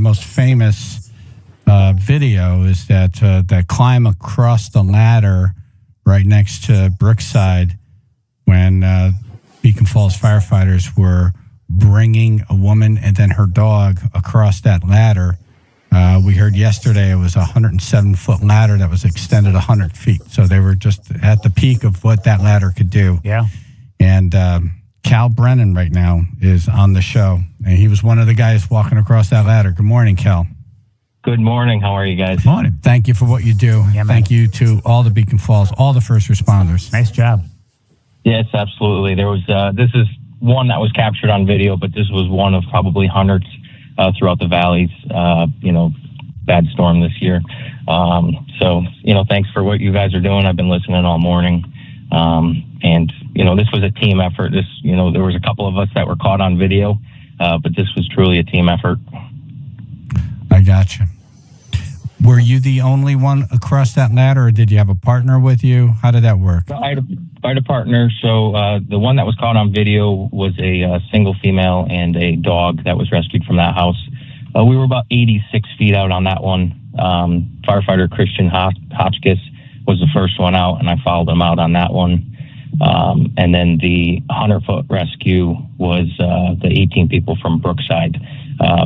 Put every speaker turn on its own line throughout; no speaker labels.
most famous video is that climb across the ladder right next to Brookside when Beacon Falls firefighters were bringing a woman and then her dog across that ladder. We heard yesterday it was a 107-foot ladder that was extended 100 feet. So they were just at the peak of what that ladder could do.
Yeah.
And Cal Brennan right now is on the show. And he was one of the guys walking across that ladder. Good morning, Cal.
Good morning. How are you guys?
Good morning. Thank you for what you do.
Yeah,
Thank you to all the Beacon Falls, all the first responders.
Nice job.
Yes, absolutely. There was this is one that was captured on video, but this was one of probably hundreds throughout the valleys. Bad storm this year. So thanks for what you guys are doing. I've been listening all morning. And this was a team effort. There was a couple of us that were caught on video, but this was truly a team effort.
I gotcha. Were you the only one across that ladder, or did you have a partner with you? How did that work?
I had a partner. So the one that was caught on video was a single female and a dog that was rescued from that house. We were about 86 feet out on that one. Firefighter Christian Hotchkiss was the first one out, and I followed him out on that one. And then the 100-foot rescue was the 18 people from Brookside.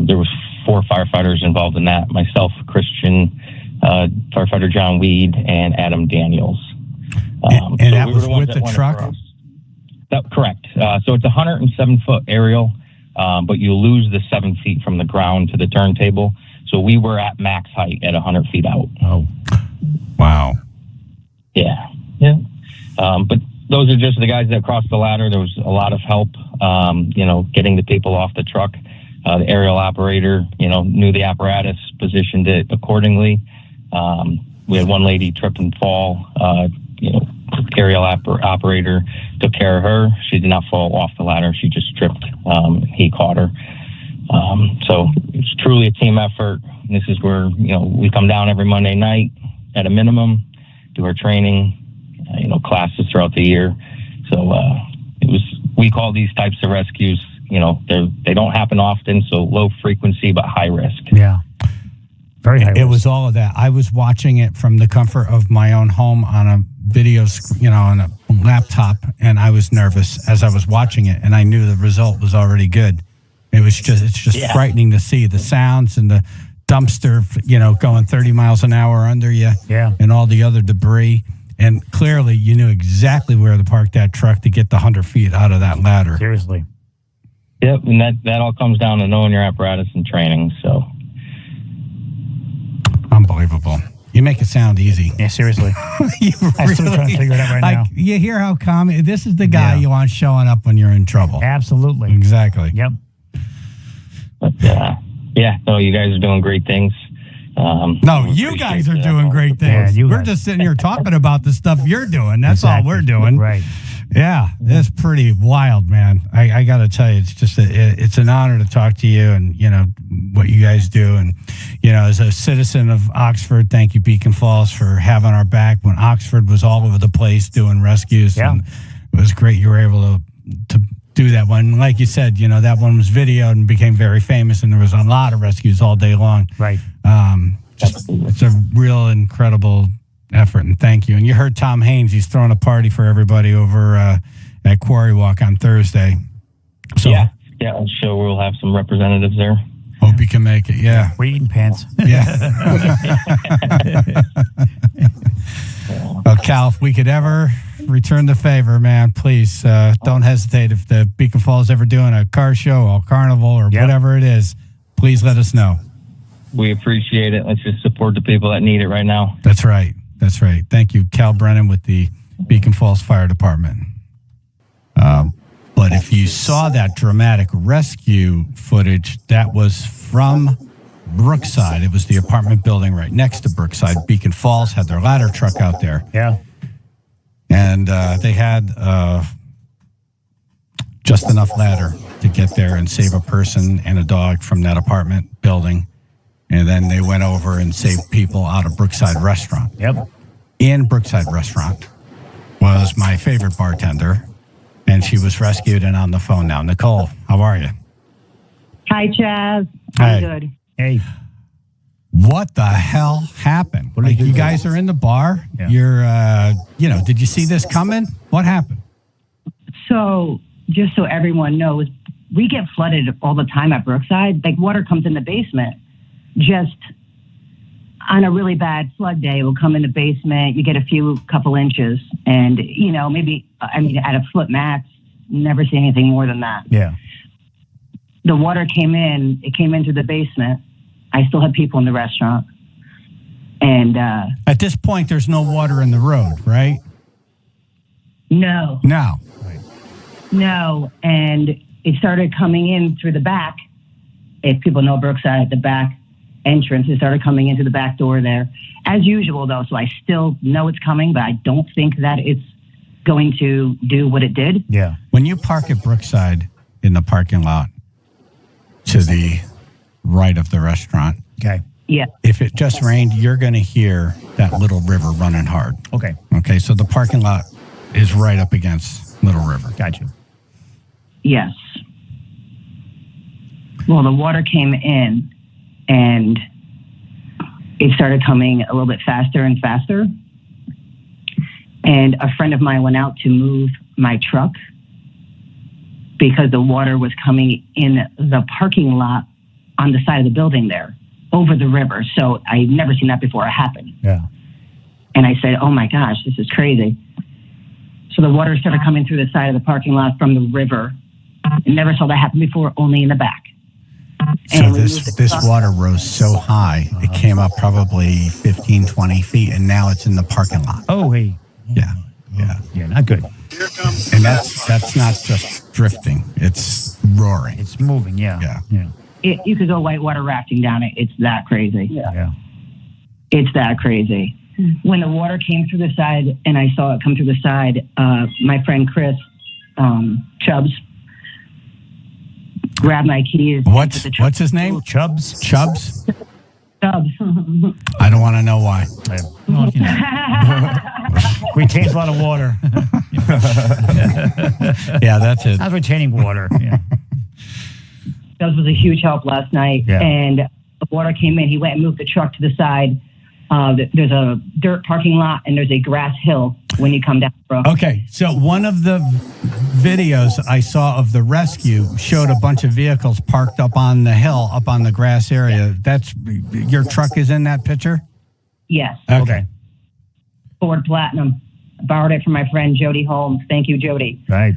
There was 4 firefighters involved in that. Myself, Christian, firefighter John Weed, and Adam Daniels.
And so that was with the truck?
Correct. So it's a 107-foot aerial, but you lose the 7 feet from the ground to the turntable. So we were at max height at 100 feet out.
Oh, wow.
Yeah. But those are just the guys that crossed the ladder. There was a lot of help, getting the people off the truck. The aerial operator, knew the apparatus, positioned it accordingly. We had one lady trip and fall. Aerial operator took care of her. She did not fall off the ladder. She just tripped. He caught her. So it's truly a team effort. This is where, we come down every Monday night at a minimum, do our training, classes throughout the year. So we call these types of rescues, they don't happen often, so low frequency but high risk.
Yeah. Very high risk.
It was all of that. I was watching it from the comfort of my own home on a video, on a laptop, and I was nervous as I was watching it, and I knew the result was already good. It's just frightening to see the sounds and the dumpster, going 30 miles an hour under you, and all the other debris. And clearly, you knew exactly where to park that truck to get the 100 feet out of that ladder.
Seriously.
Yep, and that all comes down to knowing your apparatus and training. So,
unbelievable. You make it sound easy.
Yeah, seriously. I'm still trying to figure it out right now.
You hear how calm? This is the guy you want showing up when you're in trouble.
Absolutely.
Exactly.
Yep.
But you guys are doing great things.
No, you guys are doing great things.
Yeah,
we're just sitting here talking about the stuff you're doing. That's all we're doing.
Right.
Yeah, it's pretty wild, man. I got to tell you, it's just it's an honor to talk to you and, what you guys do. And, as a citizen of Oxford, thank you, Beacon Falls, for having our back when Oxford was all over the place doing rescues.
Yeah.
And it was great you were able to do that one. Like you said, that one was videoed and became very famous, and there was a lot of rescues all day long.
Right.
It's a real incredible effort, and thank you. And you heard Tom Haynes, he's throwing a party for everybody over at Quarry Walk on Thursday. So
yeah, I'm sure we'll have some representatives there.
Hope you can make it. Yeah,
we're eating pants.
Yeah. Well, Cal, if we could ever return the favor, man, please don't hesitate. If the Beacon Falls ever doing a car show or carnival or whatever it is, please let us know.
We appreciate it. Let's just support the people that need it right now.
That's right. Thank you, Cal Brennan with the Beacon Falls Fire Department. But if you saw that dramatic rescue footage, that was from Brookside. It was the apartment building right next to Brookside. Beacon Falls had their ladder truck out there.
Yeah.
And they had just enough ladder to get there and save a person and a dog from that apartment building. And then they went over and saved people out of Brookside Restaurant.
Yep.
In Brookside Restaurant was my favorite bartender, and she was rescued and on the phone now. Nicole, how are you?
Hi, Chaz.
Hi.
I'm good.
Hey.
What the hell happened? Like, you guys are in the bar.
Yeah.
You're, did you see this coming? What happened?
So, just so everyone knows, we get flooded all the time at Brookside. Like, water comes in the basement. Just on a really bad flood day, it will come in the basement. You get a couple inches. And, maybe, at a foot max, never see anything more than that.
Yeah.
The water came in. It came into the basement. I still had people in the restaurant. And
at this point, there's no water in the road, right?
No. No. And it started coming in through the back. If people know Brookside, at the back entrance, it started coming into the back door there. As usual, though, so I still know it's coming, but I don't think that it's going to do what it did.
Yeah.
When you park at Brookside in the parking lot to the right of the restaurant.
Okay.
Yeah.
If it just rained, you're going to hear that Little River running hard.
Okay.
Okay, so the parking lot is right up against Little River.
Got you.
Yes. Well, the water came in and it started coming a little bit faster and faster. And a friend of mine went out to move my truck because the water was coming in the parking lot on the side of the building there, over the river. So I'd never seen that before it happen.
Yeah.
And I said, oh my gosh, this is crazy. So the water started coming through the side of the parking lot from the river. I never saw that happen before, only in the back.
So
And
this water rose so high, it came up probably 15, 20 feet, and now it's in the parking lot.
Oh, hey.
Yeah.
Yeah, not good.
And that's not just drifting, it's roaring.
It's moving, yeah.
you could go whitewater rafting down it. It's that crazy.
Yeah.
It's that crazy. When the water came through the side and I saw it come through the side, my friend Chris, Chubbs, grabbed my keys.
What's his name?
Chubbs?
Chubbs?
Chubbs.
I don't want to know why.
Well, we changed a lot of water.
Yeah, that's it.
I was retaining water. Yeah.
Chubbs was a huge help last night.
Yeah.
And the water came in. He went and moved the truck to the side. There's a dirt parking lot and there's a grass hill when you come down.
Okay, so one of the videos I saw of the rescue showed a bunch of vehicles parked up on the hill, up on the grass area. That's your truck is in that picture?
Yes.
Okay.
Ford Platinum. I borrowed it from my friend Jody Holmes. Thank you, Jody.
Right.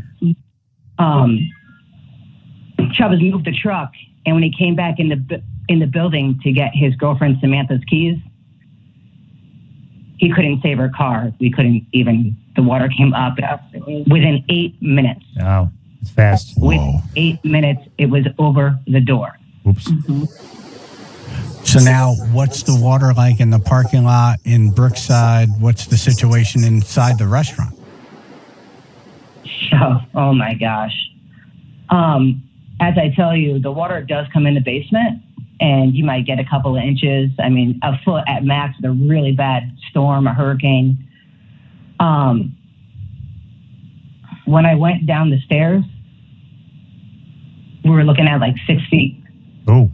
Chubbs moved the truck, and when he came back in the building to get his girlfriend Samantha's keys, he couldn't save her car. We couldn't even. The water came up within 8 minutes.
Oh, it's fast.
Within 8 minutes, it was over the door.
Oops.
Mm-hmm.
So now, what's the water like in the parking lot in Brookside? What's the situation inside the restaurant?
Oh my gosh. As I tell you, the water does come in the basement, and you might get a couple of inches. I mean, a foot at max with a really bad storm, a hurricane. When I went down the stairs, we were looking at like 6 feet.
Oh.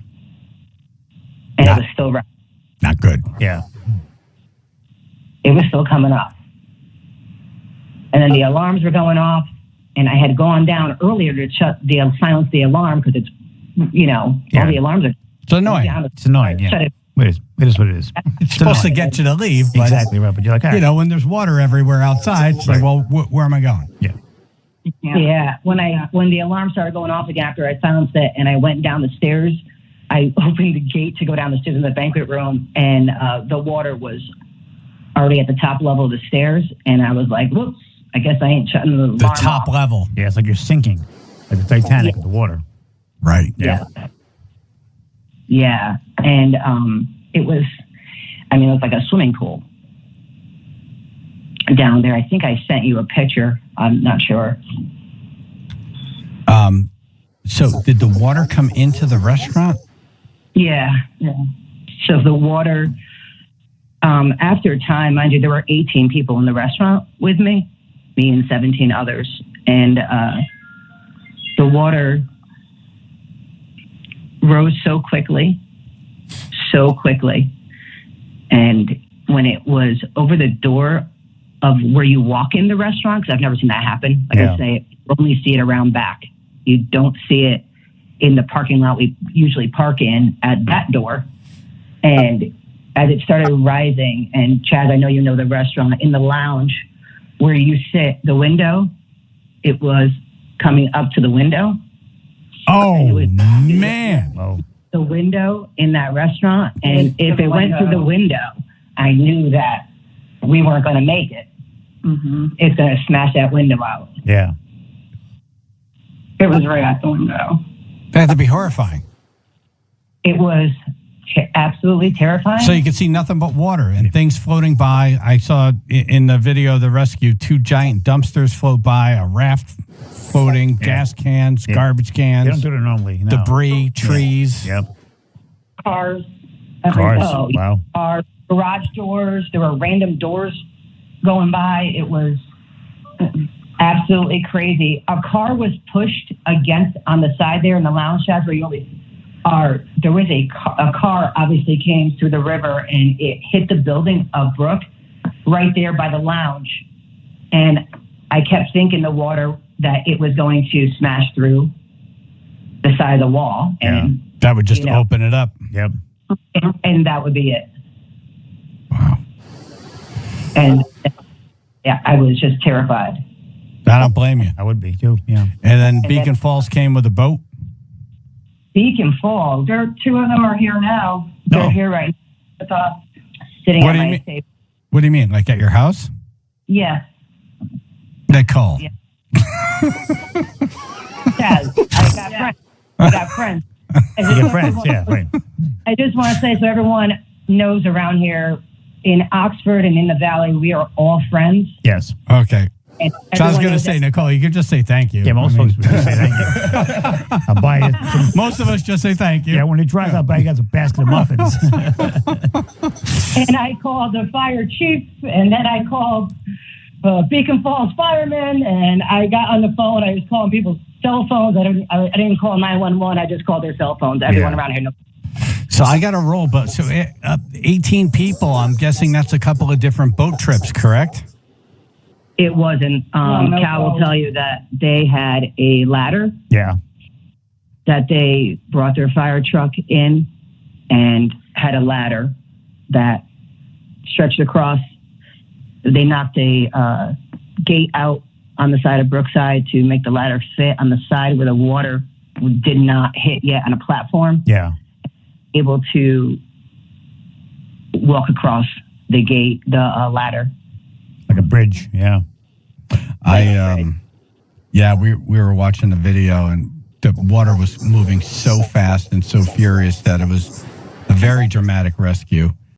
And it was still right.
Not good.
Yeah.
It was still coming up. And then the alarms were going off, and I had gone down earlier to silence the alarm because it's, all the alarms are.
It's annoying.
It's annoying, yeah. It is what it is.
It's supposed to get you to leave. But,
exactly right, but you're like, all right.
When there's water everywhere outside, it's like, well, where am I going?
Yeah.
Yeah. When the alarm started going off again after I silenced it and I went down the stairs, I opened the gate to go down the stairs in the banquet room, and the water was already at the top level of the stairs, and I was like, whoops, I guess I ain't shutting the alarm
top
off.
level.
Yeah, it's like you're sinking, like the Titanic with the water.
Right.
Yeah. And it was like a swimming pool down there. I think I sent you a picture. I'm not sure.
So did the water come into the restaurant?
Yeah. So the water, after a time, mind you, there were 18 people in the restaurant with me and 17 others. And the water rose so quickly so quickly. And when it was over the door of where you walk in the restaurant, because I've never seen that happen. Like I say, you only see it around back. You don't see it in the parking lot we usually park in at that door. And as it started rising, and Chaz, I know you know the restaurant, in the lounge where you sit, the window, it was coming up to the window.
Oh, man.
Oh.
The window in that restaurant. And if it went through the window, I knew that we weren't going to make it. Mm-hmm. It's going to smash that window out.
Yeah.
It was right at the window.
That had to be horrifying.
It was absolutely terrifying.
So you could see nothing but water and things floating by. I saw in the video of the rescue 2 giant dumpsters float by, a raft floating, gas cans, garbage cans.
They don't do it normally. No.
Debris, trees.
Yep.
Cars.
Cars.
Oh,
Wow.
Our garage doors. There were random doors going by. It was absolutely crazy. A car was pushed against on the side there in the lounge shaft where you always are. There was a car obviously came through the river and it hit the building of Brook right there by the lounge. And I kept thinking the water that it was going to smash through the side of the wall. And
that would just open it up.
Yep.
And that would be it.
Wow.
And yeah, I was just terrified.
I don't blame you.
I would be too. Yeah.
And then Beacon Falls came with a boat.
Beacon Falls.
There, 2 of them are here now.
They're here right now with us, sitting
What
at
do you
my
mean?
table.
What do you mean? Like at your house?
Yes.
Nicole.
Yeah. Chaz, I got friends.
Your friends. Yeah. Right.
I just want to say so everyone knows around here in Oxford and in the Valley, we are all friends.
Yes.
Okay.
And
So I was
everyone
going to
knows
say,
that-
Nicole, you could just say thank you.
Yeah. Most
I mean,
folks would just say thank you. I'll buy it.
most of us just say thank you.
Yeah. When he drives out back, he has a basket of muffins.
And I called the fire chief, and then I called Beacon Falls firemen, and I got on the phone. I was calling people's cell phones. I didn't call 911. I just called their cell phones. Everyone around here knows.
So I got to roll, but so 18 people, I'm guessing that's a couple of different boat trips, correct?
It wasn't.
no
Cal will
problem.
tell you that they had a ladder
Yeah.
that they brought their fire truck in and had a ladder that stretched across. They knocked a gate out on the side of Brookside to make the ladder fit on the side where the water did not hit yet on a platform.
Yeah.
Able to walk across the gate, the ladder.
Like a bridge. Yeah.
We were watching the video and the water was moving so fast and so furious that it was a very dramatic rescue.